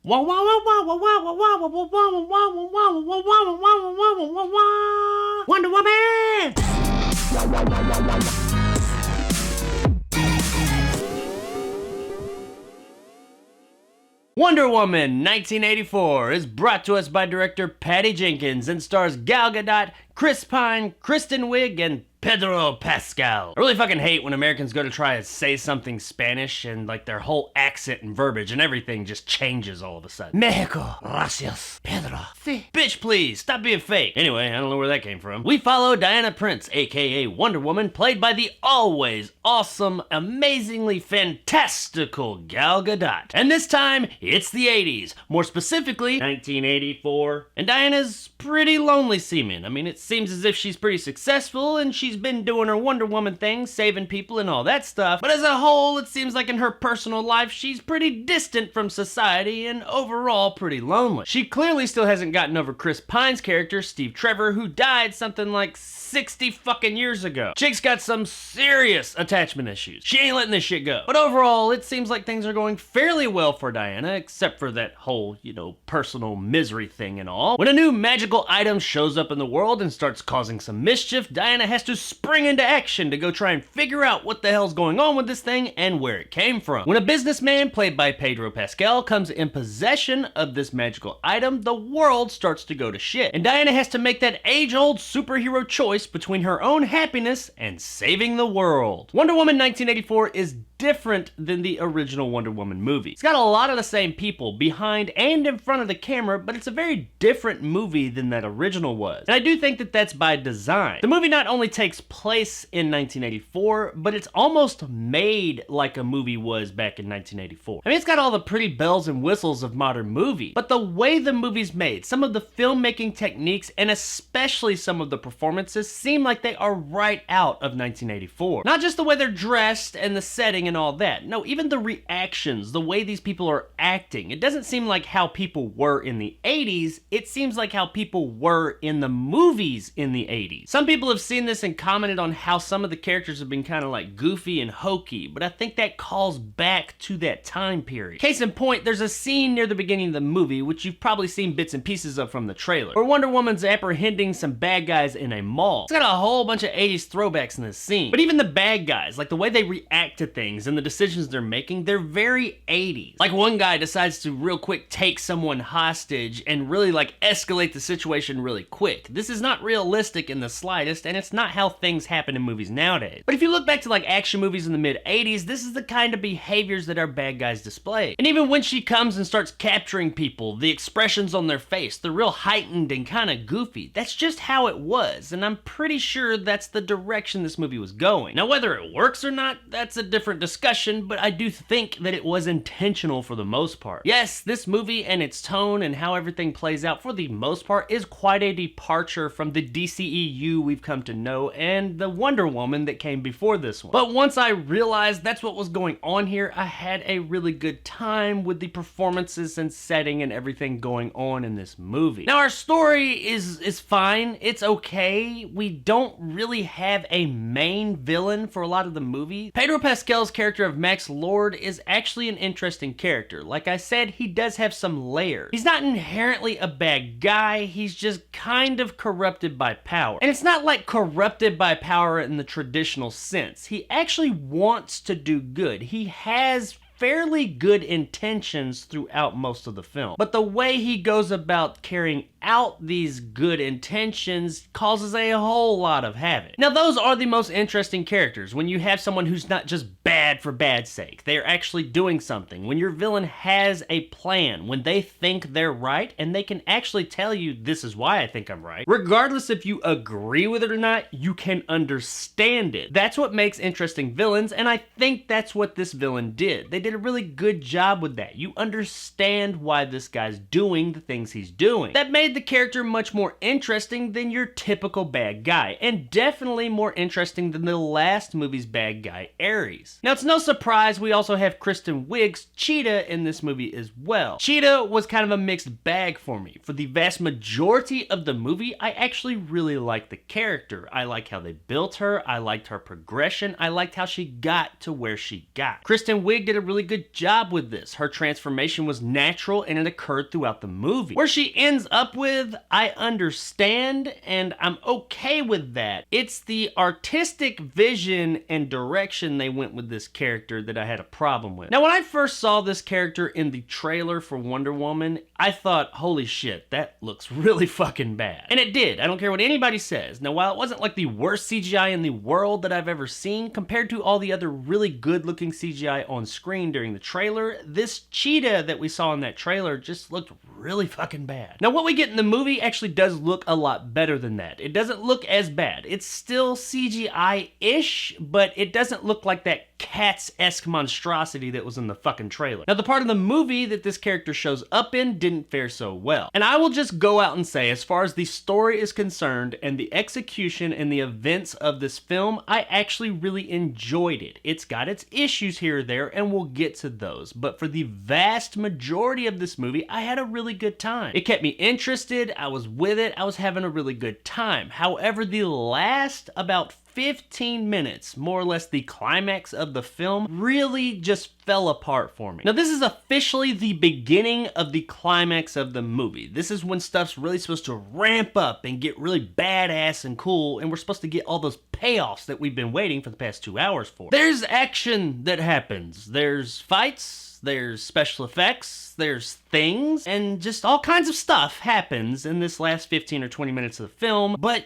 Wonder Woman! Wonder Woman 1984 is brought to us by director Patty Jenkins and stars Gal Gadot, Chris Pine, Kristen Wiig, and Pedro Pascal. I really fucking hate when Americans go to try to say something Spanish and like their whole accent and verbiage and everything just changes all of a sudden. Mexico, gracias, Pedro. Si. Bitch, please, stop being fake. Anyway, I don't know where that came from. We follow Diana Prince, aka Wonder Woman, played by the always awesome, amazingly fantastical Gal Gadot. And this time, it's the 80s, more specifically, 1984. And Diana's pretty lonely seeming. I mean, it seems as if she's pretty successful and she's been doing her Wonder Woman thing, saving people and all that stuff, but as a whole, it seems like in her personal life, she's pretty distant from society and overall pretty lonely. She clearly still hasn't gotten over Chris Pine's character, Steve Trevor, who died something like 60 fucking years ago. Chick's got some serious attachment issues. She ain't letting this shit go. But overall, it seems like things are going fairly well for Diana, except for that whole, personal misery thing and all. When a new magical item shows up in the world and starts causing some mischief, Diana has to spring into action to go try and figure out what the hell's going on with this thing and where it came from. When a businessman played by Pedro Pascal comes in possession of this magical item, the world starts to go to shit. And Diana has to make that age-old superhero choice between her own happiness and saving the world. Wonder Woman 1984 is different than the original Wonder Woman movie. It's got a lot of the same people behind and in front of the camera, but it's a very different movie than that original was. And I do think that that's by design. The movie not only takes place in 1984, but it's almost made like a movie was back in 1984. I mean, it's got all the pretty bells and whistles of modern movie, but the way the movie's made, some of the filmmaking techniques, and especially some of the performances seem like they are right out of 1984. Not just the way they're dressed and the setting and all that. No, even the reactions, the way these people are acting. It doesn't seem like how people were in the 80s, it seems like how people were in the movies in the 80s. Some people have seen this and commented on how some of the characters have been kind of like goofy and hokey, but I think that calls back to that time period. Case in point, there's a scene near the beginning of the movie, which you've probably seen bits and pieces of from the trailer, where Wonder Woman's apprehending some bad guys in a mall. It's got a whole bunch of 80s throwbacks in this scene, but even the bad guys, like the way they react to things and the decisions they're making, they're very 80s. Like one guy decides to real quick take someone hostage and really like escalate the situation really quick. This is not realistic in the slightest, and it's not how things happen in movies nowadays. But if you look back to like action movies in the mid 80s, this is the kind of behaviors that our bad guys display. And even when she comes and starts capturing people, the expressions on their face, they're real heightened and kind of goofy. That's just how it was, and I'm pretty sure that's the direction this movie was going. Now whether it works or not, that's a different discussion, but I do think that it was intentional for the most part. Yes, this movie and its tone and how everything plays out for the most part is quite a departure from the DCEU we've come to know and the Wonder Woman that came before this one. But once I realized that's what was going on here, I had a really good time with the performances and setting and everything going on in this movie. Now our story is fine, it's okay. We don't really have a main villain for a lot of the movie. Pedro Pascal's character of Max Lord is actually an interesting character. Like I said, he does have some layers. He's not inherently a bad guy, he's just kind of corrupted by power. And it's not like corrupted by power in the traditional sense. He actually wants to do good. He has fairly good intentions throughout most of the film. But the way he goes about carrying out these good intentions causes a whole lot of havoc. Now those are the most interesting characters, when you have someone who's not just bad for bad's sake. They are actually doing something. When your villain has a plan, when they think they're right, and they can actually tell you, this is why I think I'm right. Regardless if you agree with it or not, you can understand it. That's what makes interesting villains, and I think that's what this villain did. They did a really good job with that. You understand why this guy's doing the things he's doing. That made the character much more interesting than your typical bad guy, and definitely more interesting than the last movie's bad guy, Ares. Now, it's no surprise we also have Kristen Wiig's Cheetah in this movie as well. Cheetah was kind of a mixed bag for me. For the vast majority of the movie, I actually really liked the character. I like how they built her, I liked her progression, I liked how she got to where she got. Kristen Wiig did a really good job with this. Her transformation was natural and it occurred throughout the movie. Where she ends up with, I understand, and I'm okay with that. It's the artistic vision and direction they went with this character that I had a problem with. Now, when I first saw this character in the trailer for Wonder Woman, I thought, holy shit, that looks really fucking bad. And it did. I don't care what anybody says. Now, while it wasn't like the worst CGI in the world that I've ever seen, compared to all the other really good looking CGI on screen during the trailer, this cheetah that we saw in that trailer just looked really fucking bad. Now, what we get in the movie actually does look a lot better than that. It doesn't look as bad. It's still CGI-ish, but it doesn't look like that Cats-esque monstrosity that was in the fucking trailer. Now, the part of the movie that this character shows up in didn't fare so well. And I will just go out and say, as far as the story is concerned and the execution and the events of this film, I actually really enjoyed it. It's got its issues here or there, and we'll get to those. But for the vast majority of this movie, I had a really good time. It kept me interested, I was with it, I was having a really good time. However, the last about 15 minutes, more or less the climax of the film, really just fell apart for me. Now, this is officially the beginning of the climax of the movie. This is when stuff's really supposed to ramp up and get really badass and cool, and we're supposed to get all those payoffs that we've been waiting for the past 2 hours for. There's action that happens. There's fights, there's special effects, there's things, and just all kinds of stuff happens in this last 15 or 20 minutes of the film, but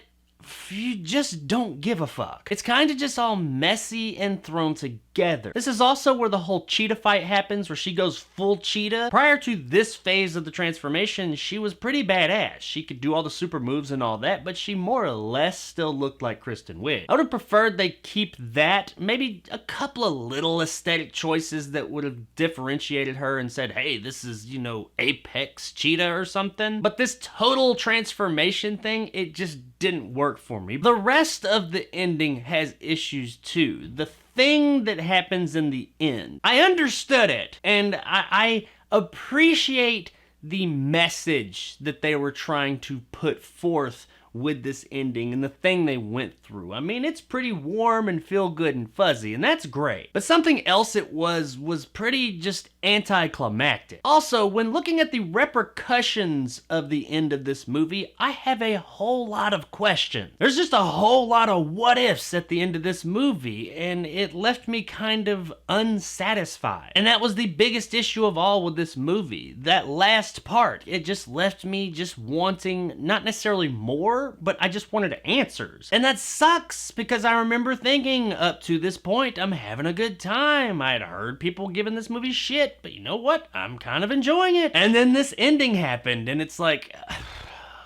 you just don't give a fuck. It's kind of just all messy and thrown together. This is also where the whole cheetah fight happens, where she goes full cheetah. Prior to this phase of the transformation, she was pretty badass. She could do all the super moves and all that, but she more or less still looked like Kristen Wiig. I would have preferred they keep that, maybe a couple of little aesthetic choices that would have differentiated her and said, hey, this is, you know, Apex Cheetah or something. But this total transformation thing, it just didn't work for me. The rest of the ending has issues too. The thing that happens in the end, I understood it, and I appreciate the message that they were trying to put forth with this ending and the thing they went through. I mean, it's pretty warm and feel good and fuzzy, and that's great. But something else it was pretty just anticlimactic. Also, when looking at the repercussions of the end of this movie, I have a whole lot of questions. There's just a whole lot of what ifs at the end of this movie, and it left me kind of unsatisfied. And that was the biggest issue of all with this movie. That last part, it just left me just wanting, not necessarily more, but I just wanted answers. And that sucks, because I remember thinking, up to this point, I'm having a good time. I had heard people giving this movie shit, but you know what? I'm kind of enjoying it. And then this ending happened, and it's like,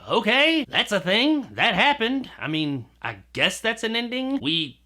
okay, that's a thing. That happened. I mean, I guess that's an ending. We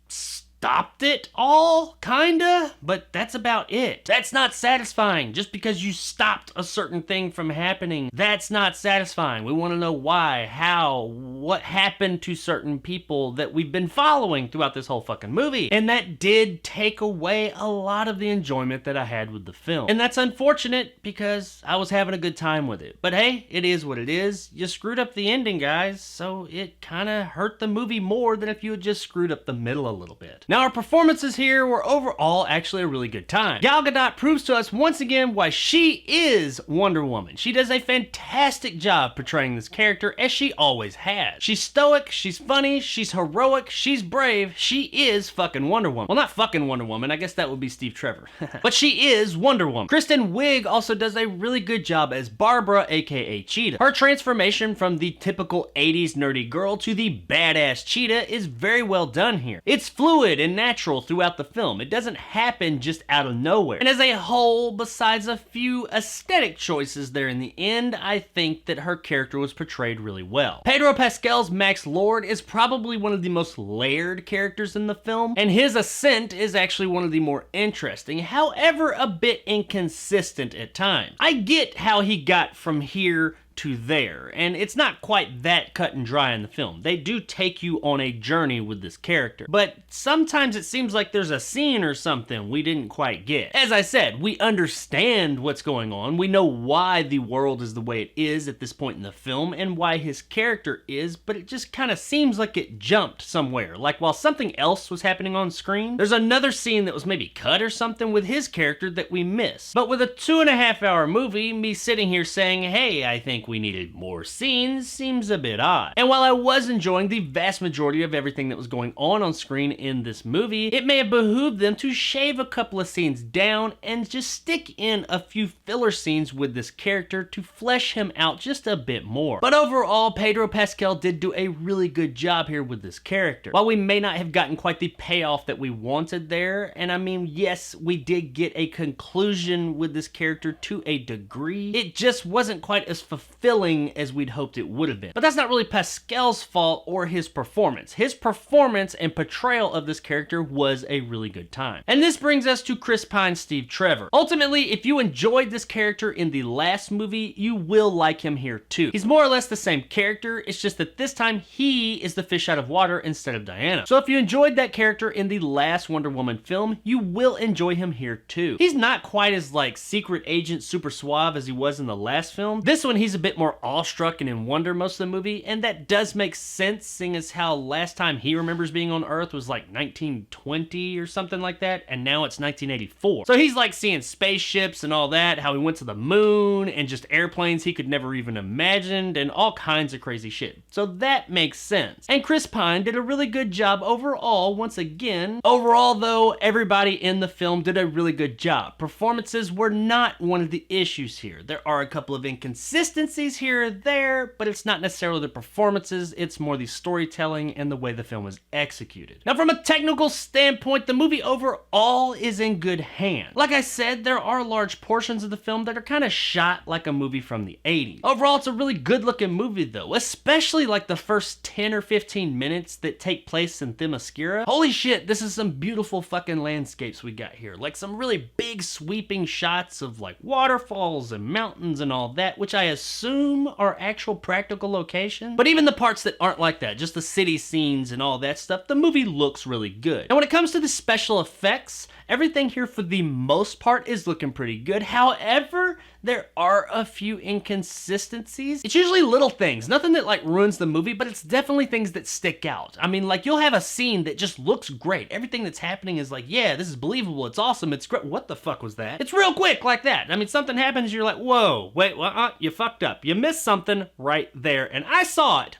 stopped it all, kinda, but that's about it. That's not satisfying. Just because you stopped a certain thing from happening, that's not satisfying. We want to know why, how, what happened to certain people that we've been following throughout this whole fucking movie. And that did take away a lot of the enjoyment that I had with the film. And that's unfortunate, because I was having a good time with it. But hey, it is what it is. You screwed up the ending, guys, so it kinda hurt the movie more than if you had just screwed up the middle a little bit. Now, our performances here were overall actually a really good time. Gal Gadot proves to us once again why she is Wonder Woman. She does a fantastic job portraying this character, as she always has. She's stoic, she's funny, she's heroic, she's brave. She is fucking Wonder Woman. Well, not fucking Wonder Woman, I guess that would be Steve Trevor. But she is Wonder Woman. Kristen Wiig also does a really good job as Barbara, aka Cheetah. Her transformation from the typical 80s nerdy girl to the badass Cheetah is very well done here. It's fluid and natural throughout the film. It doesn't happen just out of nowhere. And as a whole, besides a few aesthetic choices there in the end, I think that her character was portrayed really well. Pedro Pascal's Max Lord is probably one of the most layered characters in the film, and his ascent is actually one of the more interesting, however a bit inconsistent at times. I get how he got from here to there, and it's not quite that cut and dry in the film. They do take you on a journey with this character, but sometimes it seems like there's a scene or something we didn't quite get. As I said, we understand what's going on, we know why the world is the way it is at this point in the film, and why his character is, but it just kind of seems like it jumped somewhere. Like while something else was happening on screen, there's another scene that was maybe cut or something with his character that we missed. But with a 2.5-hour movie, me sitting here saying, hey, I think we needed more scenes, seems a bit odd. And while I was enjoying the vast majority of everything that was going on screen in this movie, it may have behooved them to shave a couple of scenes down and just stick in a few filler scenes with this character to flesh him out just a bit more. But overall, Pedro Pascal did do a really good job here with this character. While we may not have gotten quite the payoff that we wanted there, and I mean, yes, we did get a conclusion with this character to a degree, it just wasn't quite as fulfilling as we'd hoped it would have been. But that's not really Pascal's fault or his performance. His performance and portrayal of this character was a really good time. And this brings us to Chris Pine's Steve Trevor. Ultimately, if you enjoyed this character in the last movie, you will like him here too. He's more or less the same character, it's just that this time he is the fish out of water instead of Diana. So if you enjoyed that character in the last Wonder Woman film, you will enjoy him here too. He's not quite as like secret agent super suave as he was in the last film. This one he's a bit more awestruck and in wonder most of the movie, and that does make sense seeing as how last time he remembers being on Earth was like 1920 or something like that, and now it's 1984. So he's like seeing spaceships and all that, how he went to the moon, and just airplanes he could never even imagined, and all kinds of crazy shit. So that makes sense. And Chris Pine did a really good job overall, once again. Overall though, everybody in the film did a really good job. Performances were not one of the issues here. There are a couple of inconsistencies here or there, but it's not necessarily the performances, it's more the storytelling and the way the film is executed. Now from a technical standpoint, the movie overall is in good hands. Like I said, there are large portions of the film that are kind of shot like a movie from the 80s. Overall, it's a really good looking movie though, especially like the first 10 or 15 minutes that take place in Themyscira. Holy shit, this is some beautiful fucking landscapes we got here. Like some really big sweeping shots of like waterfalls and mountains and all that, which I assume are actual practical locations. But even the parts that aren't like that, just the city scenes and all that stuff, the movie looks really good. And when it comes to the special effects, everything here for the most part is looking pretty good. However, there are a few inconsistencies. It's usually little things, nothing that like ruins the movie, but it's definitely things that stick out. I mean, like you'll have a scene that just looks great. Everything that's happening is like, yeah, this is believable, it's awesome, it's great. What the fuck was that? It's real quick like that. I mean, something happens, you're like, whoa, wait, you fucked up. You missed something right there. And I saw it.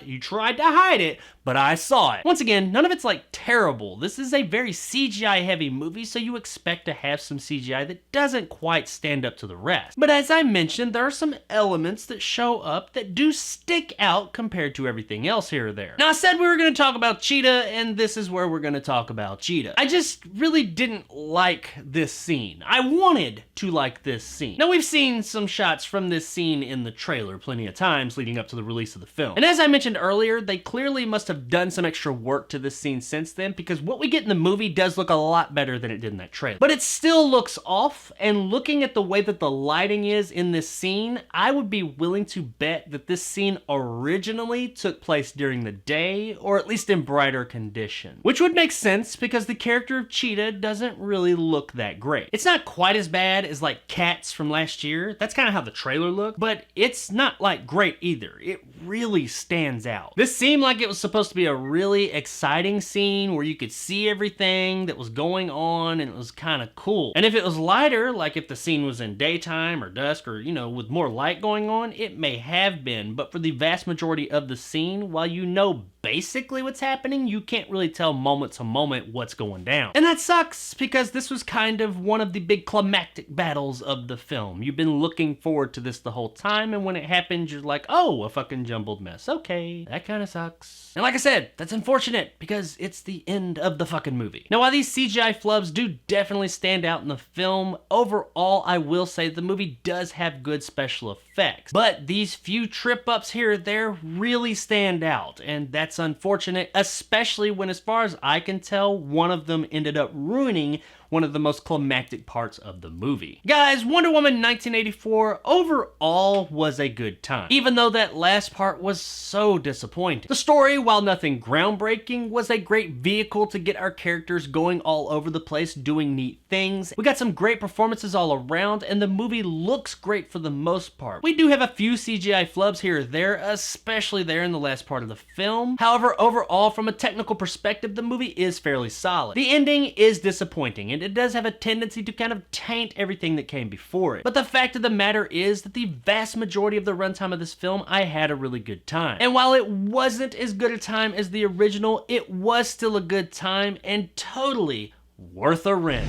You tried to hide it, but I saw it. Once again, none of it's like terrible. This is a very CGI heavy movie, so you expect to have some CGI that doesn't quite stand up to the rest. But as I mentioned, there are some elements that show up that do stick out compared to everything else here or there. Now I said we were going to talk about Cheetah, and this is where we're going to talk about Cheetah. I just really didn't like this scene. I wanted to like this scene. Now we've seen some shots from this scene in the trailer plenty of times leading up to the release of the film. And as I mentioned earlier, they clearly must have done some extra work to this scene since then, because what we get in the movie does look a lot better than it did in that trailer. But it still looks off, and looking at the way that the lighting is in this scene, I would be willing to bet that this scene originally took place during the day, or at least in brighter condition. Which would make sense, because the character of Cheetah doesn't really look that great. It's not quite as bad as like Cats from last year. That's kind of how the trailer looked, but it's not like great either. It really stands out. This seemed like it was supposed to be a really exciting scene where you could see everything that was going on, and it was kind of cool. And if it was lighter, like if the scene was in daytime or dusk, or you know, with more light going on, it may have been, but for the vast majority of the scene, while you know basically what's happening, you can't really tell moment to moment what's going down. And that sucks, because this was kind of one of the big climactic battles of the film. You've been looking forward to this the whole time, and when it happens, you're like, oh, a fucking jumbled mess. Okay, that kind of sucks. And like I said, that's unfortunate, because it's the end of the fucking movie. Now, while these CGI flubs do definitely stand out in the film, overall, I will say the movie does have good special effects. But these few trip-ups here or there really stand out, and that's unfortunate, especially when, as far as I can tell, one of them ended up ruining one of the most climactic parts of the movie. Guys, Wonder Woman 1984 overall was a good time, even though that last part was so disappointing. The story, while nothing groundbreaking, was a great vehicle to get our characters going all over the place doing neat things. We got some great performances all around, and the movie looks great for the most part. We do have a few CGI flubs here or there, especially there in the last part of the film. However, overall, from a technical perspective, the movie is fairly solid. The ending is disappointing, and it does have a tendency to kind of taint everything that came before it. But the fact of the matter is that the vast majority of the runtime of this film, I had a really good time. And while it wasn't as good a time as the original, it was still a good time and totally worth a rent.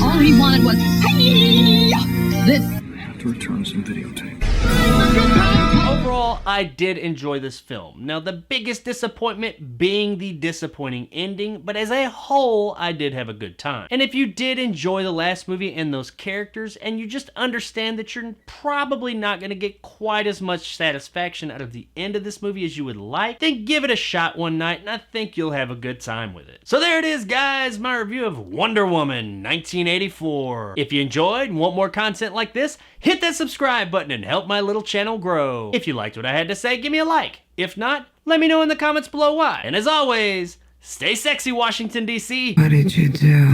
All he wanted was this. I have to return some videotape. Overall, I did enjoy this film. Now, the biggest disappointment being the disappointing ending, but as a whole, I did have a good time. And if you did enjoy the last movie and those characters, and you just understand that you're probably not going to get quite as much satisfaction out of the end of this movie as you would like, then give it a shot one night, and I think you'll have a good time with it. So there it is, guys, my review of Wonder Woman 1984. If you enjoyed and want more content like this, hit that subscribe button and help my little channel grow. If you liked what I had to say, give me a like. If not, let me know in the comments below why. And as always, stay sexy, Washington, D.C. What did you do?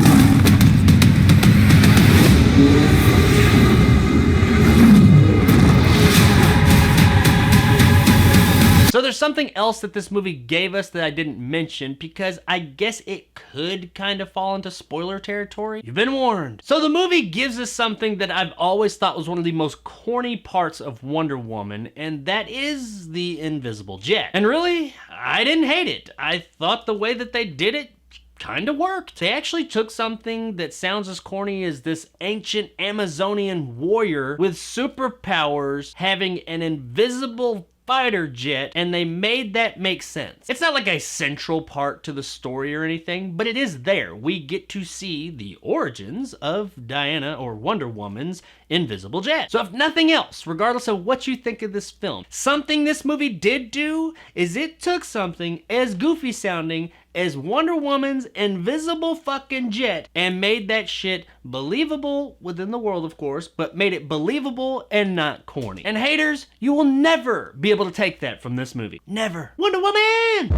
So there's something else that this movie gave us that I didn't mention because I guess it could kind of fall into spoiler territory. You've been warned. So the movie gives us something that I've always thought was one of the most corny parts of Wonder Woman, and that is the invisible jet. And really, I didn't hate it. I thought the way that they did it kind of worked. They actually took something that sounds as corny as this ancient Amazonian warrior with superpowers having an invisible fighter jet, and they made that make sense. It's not like a central part to the story or anything, but it is there. We get to see the origins of Diana, or Wonder Woman's, invisible jet. So if nothing else, regardless of what you think of this film, something this movie did do is it took something as goofy sounding as Wonder Woman's invisible fucking jet and made that shit believable within the world, of course, but made it believable and not corny. And haters, you will never be able to take that from this movie. Never. Wonder Woman!